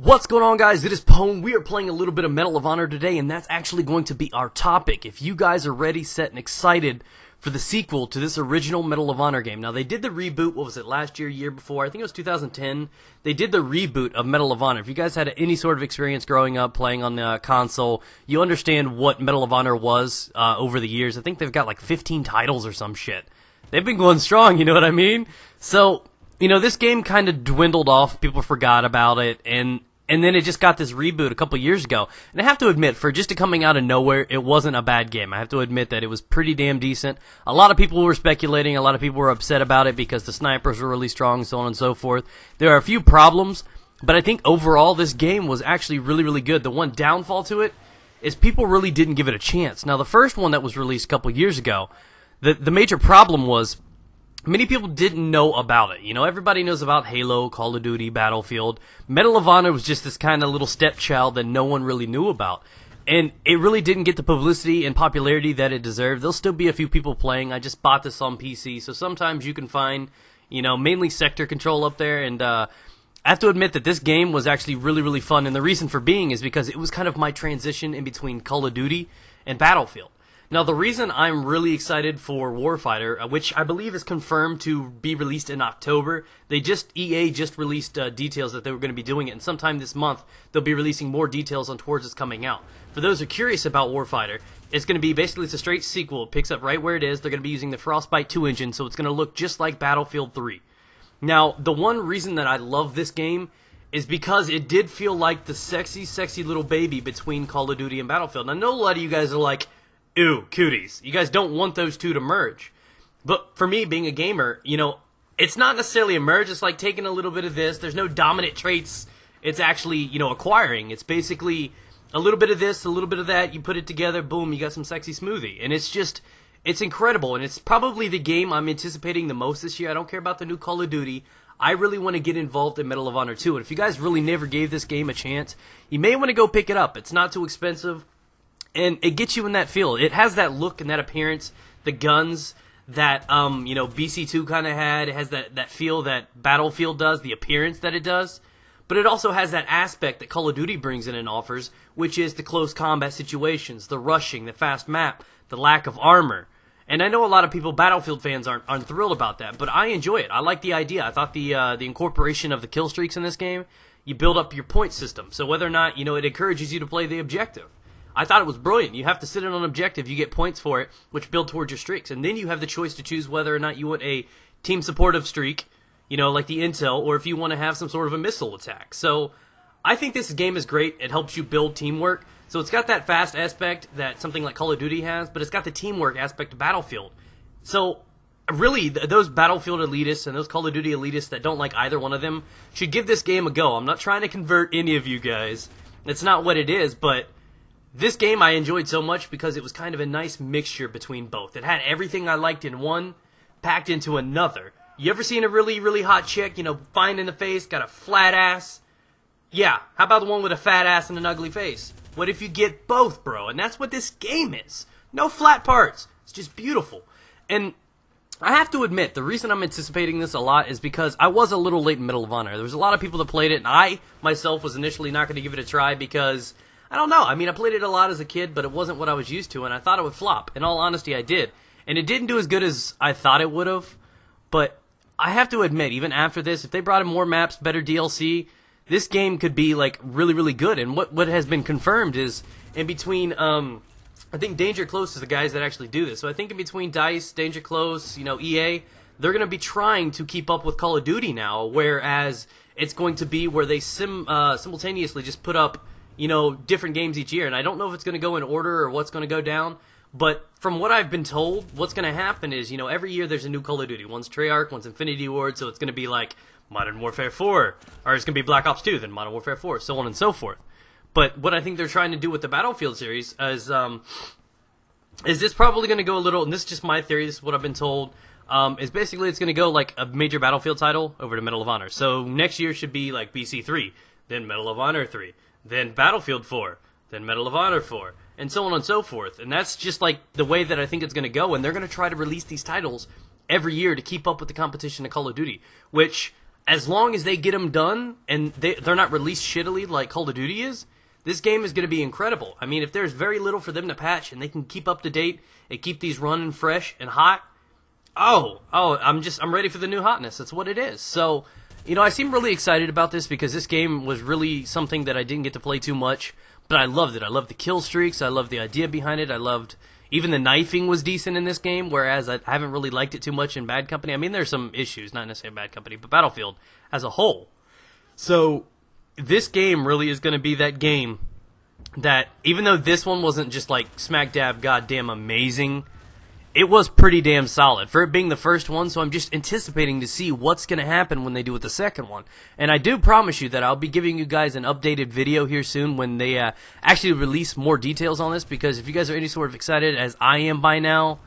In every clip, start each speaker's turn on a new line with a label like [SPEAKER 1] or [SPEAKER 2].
[SPEAKER 1] What's going on, guys? It is Pone. We are playing a little bit of Medal of Honor today, and that's actually going to be our topic. If you guys are ready, set, and excited for the sequel to this original Medal of Honor game. Now, they did the reboot, what was it, last year before? I think it was 2010. They did the reboot of Medal of Honor. If you guys had any sort of experience growing up playing on the console, you understand what Medal of Honor was over the years. I think they've got like 15 titles or some shit. They've been going strong, you know what I mean? So, you know, this game kind of dwindled off. People forgot about it, and then it just got this reboot a couple years ago. And I have to admit, for just coming out of nowhere, it wasn't a bad game. I have to admit that it was pretty damn decent. A lot of people were speculating. A lot of people were upset about it because the snipers were really strong, so on and so forth. There are a few problems, but I think overall this game was actually really, really good. The one downfall to it is people really didn't give it a chance. Now, the first one that was released a couple years ago, the major problem was many people didn't know about it. You know, everybody knows about Halo, Call of Duty, Battlefield. Medal of Honor was just this kind of little stepchild that no one really knew about. And it really didn't get the publicity and popularity that it deserved. There'll still be a few people playing. I just bought this on PC, so sometimes you can find, you know, mainly sector control up there. And I have to admit that this game was actually really, really fun. And the reason for being is because it was kind of my transition in between Call of Duty and Battlefield. Now, the reason I'm really excited for Warfighter, which I believe is confirmed to be released in October, EA just released details that they were going to be doing it, and sometime this month they'll be releasing more details on towards it's coming out. For those who are curious about Warfighter, it's going to be basically it's a straight sequel. It picks up right where it is. They're going to be using the Frostbite 2 engine, so it's going to look just like Battlefield 3. Now, the one reason that I love this game is because it did feel like the sexy, sexy little baby between Call of Duty and Battlefield. Now, I know a lot of you guys are like, ew, cuties. You guys don't want those two to merge. But for me, being a gamer, you know, it's not necessarily a merge. It's like taking a little bit of this. There's no dominant traits it's actually, you know, acquiring. It's basically a little bit of this, a little bit of that. You put it together, boom, you got some sexy smoothie. And it's just, it's incredible. And it's probably the game I'm anticipating the most this year. I don't care about the new Call of Duty. I really want to get involved in Medal of Honor 2. And if you guys really never gave this game a chance, you may want to go pick it up. It's not too expensive. And it gets you in that feel. It has that look and that appearance, the guns that, you know, BC2 kind of had. It has that feel that Battlefield does, the appearance that it does. But it also has that aspect that Call of Duty brings in and offers, which is the close combat situations, the rushing, the fast map, the lack of armor. And I know a lot of people, Battlefield fans, aren't thrilled about that, but I enjoy it. I like the idea. I thought the incorporation of the kill streaks in this game, you build up your point system. So whether or not, you know, it encourages you to play the objective. I thought it was brilliant. You have to sit in on an objective, you get points for it, which build towards your streaks. And then you have the choice to choose whether or not you want a team supportive streak, you know, like the intel, or if you want to have some sort of a missile attack. So I think this game is great. It helps you build teamwork. So it's got that fast aspect that something like Call of Duty has, but it's got the teamwork aspect of Battlefield. So really, those Battlefield elitists and those Call of Duty elitists that don't like either one of them should give this game a go. I'm not trying to convert any of you guys. It's not what it is, but this game I enjoyed so much because it was kind of a nice mixture between both. It had everything I liked in one, packed into another. You ever seen a really, really hot chick, you know, fine in the face, got a flat ass? Yeah, how about the one with a fat ass and an ugly face? What if you get both, bro? And that's what this game is. No flat parts. It's just beautiful. And I have to admit, the reason I'm anticipating this a lot is because I was a little late in Medal of Honor. There was a lot of people that played it, and I, myself, was initially not going to give it a try because I don't know. I mean, I played it a lot as a kid, but it wasn't what I was used to, and I thought it would flop. In all honesty, I did. And it didn't do as good as I thought it would have. But I have to admit, even after this, if they brought in more maps, better DLC, this game could be, like, really, really good. And what has been confirmed is in between, I think Danger Close is the guys that actually do this. So I think in between DICE, Danger Close, you know, EA, they're going to be trying to keep up with Call of Duty now, whereas it's going to be where they simultaneously just put up, you know, different games each year. And I don't know if it's going to go in order or what's going to go down. But from what I've been told, what's going to happen is, you know, every year there's a new Call of Duty. One's Treyarch, one's Infinity Ward, so it's going to be like Modern Warfare 4. Or it's going to be Black Ops 2, then Modern Warfare 4, so on and so forth. But what I think they're trying to do with the Battlefield series is this probably going to go a little, and this is just my theory, this is what I've been told, is basically it's going to go like a major Battlefield title over to Medal of Honor. So next year should be like BC 3, then Medal of Honor 3. Then Battlefield 4, then Medal of Honor 4, and so on and so forth. And that's just like the way that I think it's going to go, and they're going to try to release these titles every year to keep up with the competition of Call of Duty, which as long as they get them done and they're not released shittily like Call of Duty is, this game is going to be incredible. I mean, if there's very little for them to patch and they can keep up to date and keep these running fresh and hot, I'm ready for the new hotness. That's what it is. So, you know, I seem really excited about this because this game was really something that I didn't get to play too much, but I loved it. I loved the kill streaks. I loved the idea behind it. I loved even the knifing was decent in this game, whereas I haven't really liked it too much in Bad Company. I mean, there's some issues, not necessarily Bad Company, but Battlefield as a whole. So this game really is going to be that game that, even though this one wasn't just like smack dab goddamn amazing, it was pretty damn solid for it being the first one. So I'm just anticipating to see what's going to happen when they do with the second one. And I do promise you that I'll be giving you guys an updated video here soon when they actually release more details on this, because if you guys are any sort of excited as I am by now,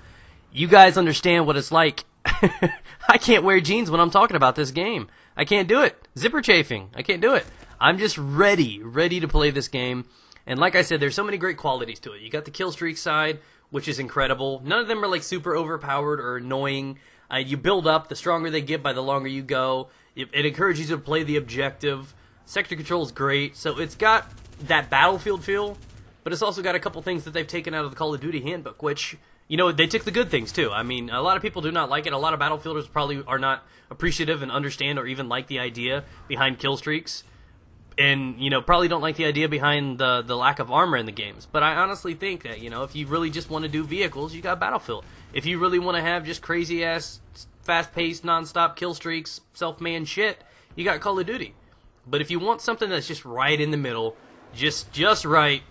[SPEAKER 1] you guys understand what it's like. I can't wear jeans when I'm talking about this game. I can't do it. Zipper chafing. I can't do it. I'm just ready to play this game. And like I said, there's so many great qualities to it. You got the kill streak side, which is incredible. None of them are like super overpowered or annoying. You build up. The stronger they get by the longer you go. It encourages you to play the objective. Sector control is great. So it's got that Battlefield feel, but it's also got a couple things that they've taken out of the Call of Duty handbook, which, you know, they took the good things too. I mean, a lot of people do not like it. A lot of Battlefielders probably are not appreciative and understand or even like the idea behind kill streaks. And, you know, probably don't like the idea behind the lack of armor in the games. But I honestly think that, you know, if you really just want to do vehicles, you got Battlefield. If you really want to have just crazy-ass, fast-paced, non-stop kill streaks, self-manned shit, you got Call of Duty. But if you want something that's just right in the middle, just right,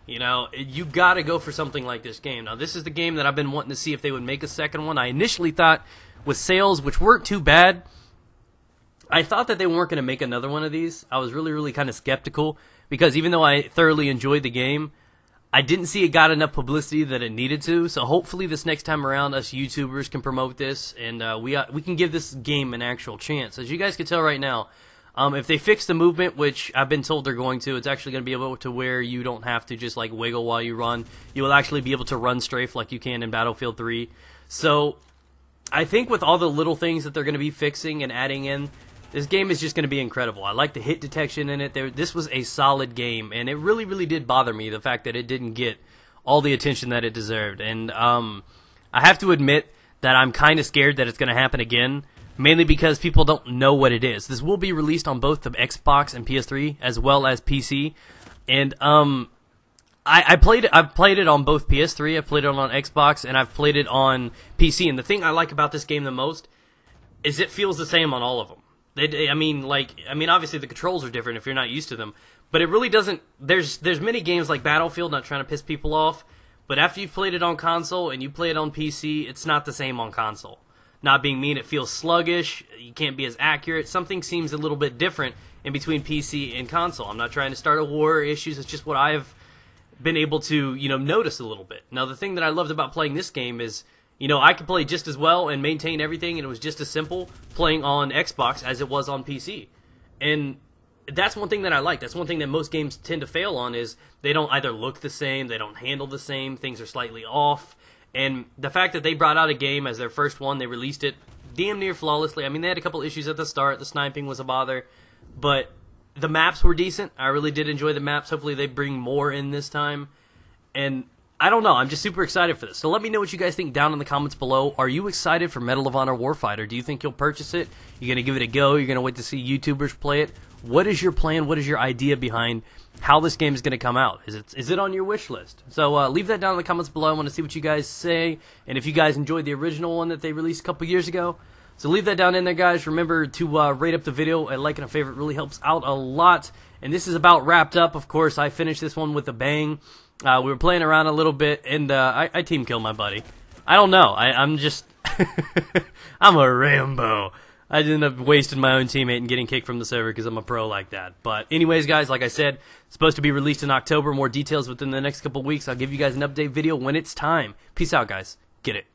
[SPEAKER 1] you know, you got to go for something like this game. Now, this is the game that I've been wanting to see if they would make a second one. I initially thought with sales, which weren't too bad, I thought that they weren't going to make another one of these. I was really kind of skeptical because even though I thoroughly enjoyed the game, I didn't see it got enough publicity that it needed to. So hopefully this next time around, us YouTubers can promote this and we can give this game an actual chance. As you guys can tell right now, if they fix the movement, which I've been told they're going to, it's actually going to be able to where you don't have to just like wiggle while you run. You will actually be able to run strafe like you can in Battlefield 3. So I think with all the little things that they're going to be fixing and adding in, this game is just going to be incredible. I like the hit detection in it. This was a solid game, and it really did bother me, the fact that it didn't get all the attention that it deserved. And I have to admit that I'm kind of scared that it's going to happen again, mainly because people don't know what it is. This will be released on both the Xbox and PS3, as well as PC. And I've played it on both PS3, I've played it on Xbox, and I've played it on PC. And the thing I like about this game the most is it feels the same on all of them. I mean, obviously the controls are different if you're not used to them, but it really doesn't. There's many games like Battlefield, not trying to piss people off, but after you've played it on console and you play it on PC, it's not the same on console. Not being mean, it feels sluggish. You can't be as accurate. Something seems a little bit different in between PC and console. I'm not trying to start a war or issues. It's just what I've been able to, you know, notice a little bit. Now, the thing that I loved about playing this game is, you know, I could play just as well and maintain everything, and it was just as simple playing on Xbox as it was on PC. And that's one thing that I like. That's one thing that most games tend to fail on, is they don't either look the same, they don't handle the same, things are slightly off. And the fact that they brought out a game as their first one, they released it damn near flawlessly. I mean, they had a couple issues at the start. The sniping was a bother, but the maps were decent. I really did enjoy the maps. Hopefully they bring more in this time. And I don't know. I'm just super excited for this. So let me know what you guys think down in the comments below. Are you excited for Medal of Honor Warfighter? Do you think you'll purchase it? You're going to give it a go? You're going to wait to see YouTubers play it? What is your plan? What is your idea behind how this game is going to come out? Is it on your wish list? So leave that down in the comments below. I want to see what you guys say. And if you guys enjoyed the original one that they released a couple years ago, so leave that down in there, guys. Remember to rate up the video. A like and a favorite really helps out a lot. And this is about wrapped up. Of course, I finished this one with a bang. We were playing around a little bit, and I team killed my buddy. I don't know. I'm just... I'm a Rambo. I ended up wasting my own teammate and getting kicked from the server because I'm a pro like that. But anyways, guys, like I said, it's supposed to be released in October. More details within the next couple weeks. I'll give you guys an update video when it's time. Peace out, guys. Get it.